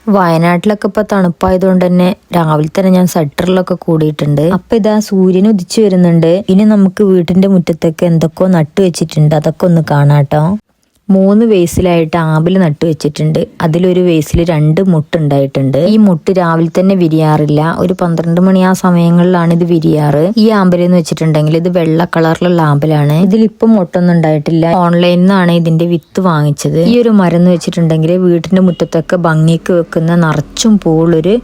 വയനാട്ടിലൊക്കെ ഇപ്പൊ തണുപ്പായതുകൊണ്ട് തന്നെ രാവിലെ തന്നെ ഞാൻ സ്വെറ്ററിലൊക്കെ കൂടിയിട്ടുണ്ട്. അപ്പൊ ഇതാ സൂര്യൻ ഉദിച്ചു വരുന്നുണ്ട്. ഇനി നമുക്ക് വീട്ടിന്റെ മുറ്റത്തൊക്കെ എന്തൊക്കെയോ നട്ടു വെച്ചിട്ടുണ്ട്, അതൊക്കെ ഒന്ന് കാണാട്ടോ. 3 വേസിലായിട്ട് ആമ്പല് നട്ടു വെച്ചിട്ടുണ്ട്. അതിലൊരു വേസിൽ 2 മുട്ടുണ്ടായിട്ടുണ്ട്. ഈ മുട്ട് രാവിലെ തന്നെ വിരിയാറില്ല, ഒരു 12 മണി ആ സമയങ്ങളിലാണ് ഇത് വിരിയാറ്. ഈ ആമ്പല് എന്ന് വെച്ചിട്ടുണ്ടെങ്കിൽ ഇത് വെള്ള കളറിലുള്ള ആമ്പലാണ്. ഇതിലിപ്പം മുട്ടൊന്നും ഉണ്ടായിട്ടില്ല. ഓൺലൈനിൽ നിന്നാണ് ഇതിന്റെ വിത്ത് വാങ്ങിച്ചത്. ഈ ഒരു മരം എന്ന് വെച്ചിട്ടുണ്ടെങ്കിൽ വീട്ടിന്റെ മുറ്റത്തൊക്കെ ഭംഗിക്ക് വെക്കുന്ന നിറച്ചും പൂവുള്ളൊരു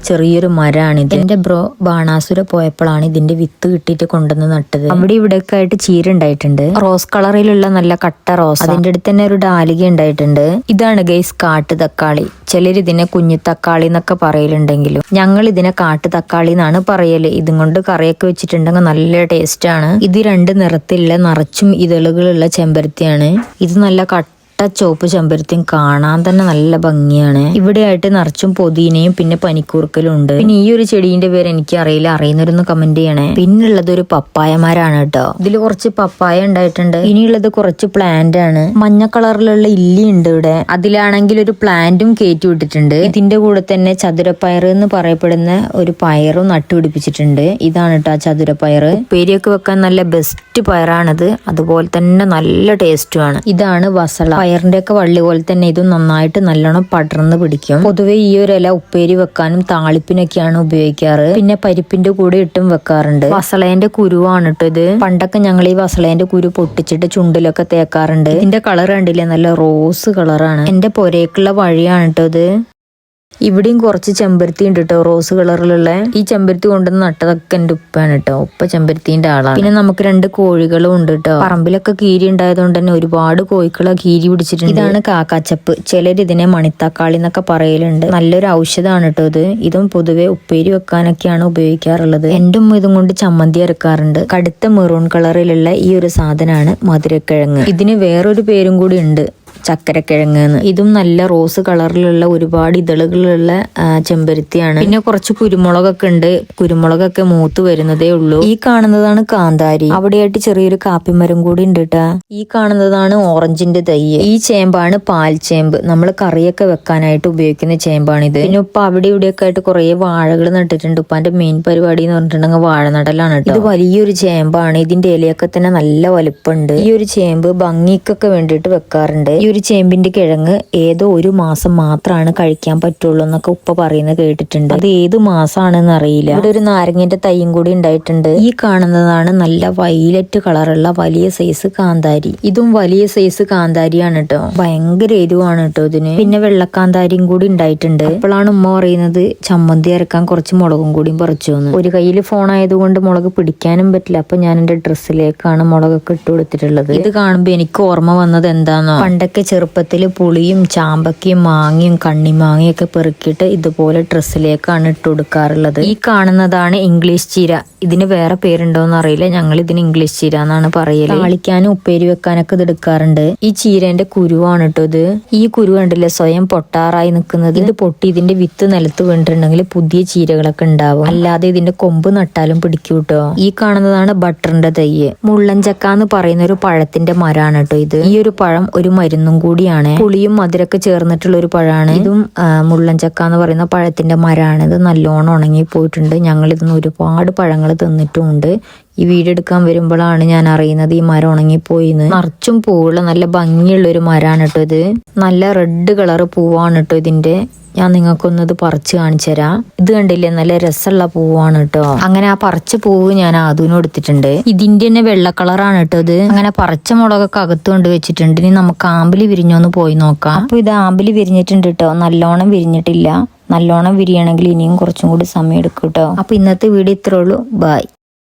ചെറിയൊരു മരമാണിത്. എന്റെ ബ്രോ ബാണാസുര പോയപ്പോഴാണ് ഇതിന്റെ വിത്ത് കിട്ടിയിട്ട് കൊണ്ടുവന്ന് നട്ടത്. അവിടെ ഇവിടെയൊക്കെ ആയിട്ട് ചീര ഉണ്ടായിട്ടുണ്ട്. റോസ് കളറിലുള്ള നല്ല കട്ട റോസ്. അതിന്റെ അടുത്ത് തന്നെ ഒരു ഡാലിക ഉണ്ടായിട്ടുണ്ട്. ഇതാണ് ഗൈസ് കാട്ടു തക്കാളി. ചിലർ ഇതിനെ കുഞ്ഞു തക്കാളി എന്നൊക്കെ പറയലുണ്ടെങ്കിലും ഞങ്ങൾ ഇതിനെ കാട്ടു തക്കാളി എന്നാണ് പറയല്. ഇതും കൊണ്ട് കറിയൊക്കെ വെച്ചിട്ടുണ്ടെങ്കിൽ നല്ല ടേസ്റ്റ് ആണ്. ഇത് 2 നിറത്തിലുള്ള നിറച്ചും ഇതളുകളുള്ള ചെമ്പരത്തിയാണ്. ഇത് നല്ല ചുവപ്പ് ചെമ്പരത്തിയും കാണാൻ തന്നെ നല്ല ഭംഗിയാണ്. ഇവിടെ ആയിട്ട് നിറച്ചും പൊതീനയും പിന്നെ പനിക്കൂർക്കലും ഉണ്ട്. പിന്നെ ഈ ഒരു ചെടീന്റെ പേര് എനിക്ക് അറിയില്ല, അറിയുന്നവരൊന്ന് കമന്റ് ചെയ്യണേ. പിന്നുള്ളത് ഒരു പപ്പായ മരമാണ് കേട്ടോ. ഇതിൽ കുറച്ച് പപ്പായ ഉണ്ടായിട്ടുണ്ട്. ഇനിയുള്ളത് കുറച്ച് പ്ലാന്റ് ആണ്. മഞ്ഞ കളറിലുള്ള ഇല്ലി ഉണ്ട് ഇവിടെ. അതിലാണെങ്കിൽ ഒരു പ്ലാന്റും കയറ്റി വിട്ടിട്ടുണ്ട്. ഇതിന്റെ കൂടെ തന്നെ ചതുരപ്പയർ എന്ന് പറയപ്പെടുന്ന ഒരു പയറും നട്ടുപിടിപ്പിച്ചിട്ടുണ്ട്. ഇതാണ് കേട്ടോ ചതുരപ്പയർ. ഉപ്പേരിയൊക്കെ വെക്കാൻ നല്ല ബെസ്റ്റ് പയറാണിത്. അതുപോലെ തന്നെ നല്ല ടേസ്റ്റുമാണ്. ഇതാണ് വസള. പയറിന്റെ ഒക്കെ വള്ളി പോലെ തന്നെ ഇതും നന്നായിട്ട് നല്ലോണം പടർന്ന് പിടിക്കും. പൊതുവെ ഈ ഒരു ഇല ഉപ്പേരി വെക്കാനും താളിപ്പിനൊക്കെയാണ് ഉപയോഗിക്കാറ്. പിന്നെ പരിപ്പിന്റെ കൂടെ ഇട്ടും വെക്കാറുണ്ട്. വസളേന്റെ കുരുവാണ് കേട്ടോ ഇത്. പണ്ടൊക്കെ ഞങ്ങൾ ഈ വസളേന്റെ കുരു പൊട്ടിച്ചിട്ട് ചുണ്ടിലൊക്കെ തേക്കാറുണ്ട്. ഇതിന്റെ കളർ കണ്ടില്ലേ, നല്ല റോസ് കളറാണ്. എന്റെ പൊരേക്കുള്ള വഴിയാണ് കേട്ടോ ഇത്. ഇവിടെയും കുറച്ച് ചെമ്പരത്തി ഉണ്ട് കേട്ടോ, റോസ് കളറിലുള്ള. ഈ ചെമ്പരത്തി കൊണ്ടുവന്ന് നട്ടതൊക്കെ എന്റെ ഉപ്പാണ് കേട്ടോ. ഉപ്പ ചെമ്പരത്തിന്റെ ആളാണ്. പിന്നെ നമുക്ക് 2 കോഴികളും ഉണ്ട് കേട്ടോ. പറമ്പിലൊക്കെ കീരി ഉണ്ടായതുകൊണ്ട് തന്നെ ഒരുപാട് കോഴികളെ കീരി പിടിച്ചിട്ടുണ്ട്. ഇതാണ് കാക്കാച്ചപ്പ്. ചിലർ ഇതിനെ മണിത്തക്കാളി എന്നൊക്കെ പറയലുണ്ട്. നല്ലൊരു ഔഷധമാണ് കേട്ടോ ഇത്. ഇതും പൊതുവെ ഉപ്പേരി വെക്കാനൊക്കെയാണ് ഉപയോഗിക്കാറുള്ളത്. എന്റെ ഉമ്മ ഇതും കൊണ്ട് ചമ്മന്തി അരക്കാറുണ്ട്. കടുത്ത മെറൂൺ കളറിലുള്ള ഈ ഒരു സാധനമാണ് മധുരക്കിഴങ്ങ്. ഇതിന് വേറൊരു പേരും കൂടി ഉണ്ട്, ചക്കരക്കിഴങ്ങ്. ഇതും നല്ല റോസ് കളറിലുള്ള ഒരുപാട് ഇതളുകളുള്ള ചെമ്പരത്തിയാണ്. പിന്നെ കുറച്ച് കുരുമുളകൊക്കെ ഉണ്ട്. കുരുമുളകൊക്കെ മൂത്ത് വരുന്നതേ ഉള്ളൂ. ഈ കാണുന്നതാണ് കാന്താരി. അവിടെയായിട്ട് ചെറിയൊരു കാപ്പിമരം കൂടി ഉണ്ട് കേട്ടാ. ഈ കാണുന്നതാണ് ഓറഞ്ചിന്റെ തൈ. ഈ ചേമ്പാണ് പാൽ ചേമ്പ്. നമ്മൾ കറിയൊക്കെ വെക്കാനായിട്ട് ഉപയോഗിക്കുന്ന ചേമ്പാണിത്. പിന്നെ ഇപ്പൊ അവിടെ ഇവിടെയൊക്കെ ആയിട്ട് കുറെ വാഴകൾ നട്ടിട്ടുണ്ട്. ഉപ്പാന്റെ മെയിൻ പരിപാടി എന്ന് പറഞ്ഞിട്ടുണ്ടെങ്കിൽ വാഴ നടലാണ് കേട്ടോ. ഇത് വലിയൊരു ചേമ്പാണ്. ഇതിന്റെ ഇലയൊക്കെ തന്നെ നല്ല വലുപ്പമുണ്ട്. ഈ ഒരു ചേമ്പ് ഭംഗിക്കൊക്കെ വേണ്ടിയിട്ട് വെക്കാറുണ്ട്. ഈ ഒരു ചേമ്പിന്റെ കിഴങ്ങ് ഏതോ ഒരു മാസം മാത്രമാണ് കഴിക്കാൻ പറ്റുള്ളൂ എന്നൊക്കെ ഉപ്പ പറയുന്നത് കേട്ടിട്ടുണ്ട്. അത് ഏത് മാസമാണെന്ന് അറിയില്ല. ഇവിടെ ഒരു നാരങ്ങന്റെ തൈയും കൂടി ഉണ്ടായിട്ടുണ്ട്. ഈ കാണുന്നതാണ് നല്ല വയലറ്റ് കളറുള്ള വലിയ സൈസ് കാന്താരി. ഇതും വലിയ സൈസ് കാന്താരിയാണ് കേട്ടോ. ഭയങ്കര എരിവാണ് കേട്ടോ ഇതിന്. പിന്നെ വെള്ളക്കാന്താരിയും കൂടി ഉണ്ടായിട്ടുണ്ട്. അപ്പോഴാണ് ഉമ്മ പറയുന്നത് ചമ്മന്തി അരക്കാൻ കുറച്ച് മുളകും കൂടിയും പറിച്ചു എന്ന്. ഒരു കയ്യിൽ ഫോൺ ആയതുകൊണ്ട് മുളക് പിടിക്കാനും പറ്റില്ല. അപ്പൊ ഞാൻ എന്റെ ഡ്രസ്സിലേക്കാണ് മുളകൊക്കെ ഇട്ട് കൊടുത്തിട്ടുള്ളത്. ഇത് കാണുമ്പോ എനിക്ക് ഓർമ്മ വന്നത് എന്താണോ, പണ്ടൊക്കെ ചെറുപ്പത്തിൽ പുളിയും ചാമ്പക്കയും മാങ്ങയും കണ്ണിമാങ്ങയും ഒക്കെ പെറുക്കിയിട്ട് ഇതുപോലെ ഡ്രസ്സിലേക്കാണ് ഇട്ട് കൊടുക്കാറുള്ളത്. ഈ കാണുന്നതാണ് ഇംഗ്ലീഷ് ചീര. ഇതിന് വേറെ പേരുണ്ടോന്ന് അറിയില്ല, ഞങ്ങൾ ഇതിന് ഇംഗ്ലീഷ് ചീര എന്നാണ് പറയല്. താളിക്കാനും ഉപ്പേരി വെക്കാനൊക്കെ ഇത് എടുക്കാറുണ്ട്. ഈ ചീരന്റെ കുരുവാണ് കേട്ടോ ഇത്. ഈ കുരു കണ്ടില്ലേ സ്വയം പൊട്ടാറായി നിൽക്കുന്നത്. ഇത് പൊട്ടി ഇതിന്റെ വിത്ത് നിലത്ത് വീണിട്ടുണ്ടെങ്കിൽ പുതിയ ചീരകളൊക്കെ ഉണ്ടാവും. അല്ലാതെ ഇതിന്റെ കൊമ്പ് നട്ടാലും പിടിക്കൂ കേട്ടോ. ഈ കാണുന്നതാണ് ബട്ടറിന്റെ തൈ. മുള്ളൻചക്ക എന്ന് പറയുന്ന ഒരു പഴത്തിന്റെ മരമാണ് കേട്ടോ ഇത്. ഈ ഒരു പഴം ഒരു മരുന്നും കൂടിയാണ്. പുളിയും മധുരൊക്കെ ചേർന്നിട്ടുള്ള ഒരു പഴമാണ്. ഇതും മുള്ളൻചക്ക എന്ന് പറയുന്ന പഴത്തിന്റെ മരമാണ്. ഇത് നല്ലോണം ഉണങ്ങി പോയിട്ടുണ്ട്. ഞങ്ങൾ ഇതിന്ന് ഒരുപാട് പഴങ്ങൾ തിന്നിട്ടുമുണ്ട്. ഈ വീഡിയോ എടുക്കാൻ വരുമ്പോഴാണ് ഞാൻ അറിയുന്നത് ഈ മരം ഉണങ്ങിപ്പോയിന്ന്. നിറച്ചും പൂവുള്ള നല്ല ഭംഗിയുള്ള ഒരു മരമാണ് കേട്ടോ ഇത്. നല്ല റെഡ് കളർ പൂവാണ് കേട്ടോ ഇതിന്റെ. ഞാൻ നിങ്ങൾക്കൊന്നത് പറിച്ച് കാണിച്ചു തരാം. ഇത് കണ്ടില്ലേ, നല്ല രസമുള്ള പൂവാണ് കേട്ടോ. അങ്ങനെ ആ പറിച്ച പൂവ് ഞാൻ ആദൂനും എടുത്തിട്ടുണ്ട്. ഇതിന്റെ തന്നെ വെള്ള കളറാണ് കേട്ടോ ഇത്. അങ്ങനെ പറിച്ച മുളകൊക്കെ അകത്ത് കൊണ്ട് വെച്ചിട്ടുണ്ട്. ഇനി നമുക്ക് ആമ്പല് വിരിഞ്ഞോന്ന് പോയി നോക്കാം. അപ്പൊ ഇത് ആമ്പല് വിരിഞ്ഞിട്ടുണ്ട് കേട്ടോ. നല്ലോണം വിരിഞ്ഞിട്ടില്ല. നല്ലോണം വിരിയണമെങ്കിൽ ഇനിയും കുറച്ചും കൂടി സമയം എടുക്കും കേട്ടോ. അപ്പൊ ഇന്നത്തെ വീഡിയോ ഇത്രേ ഉള്ളൂ. ബൈ.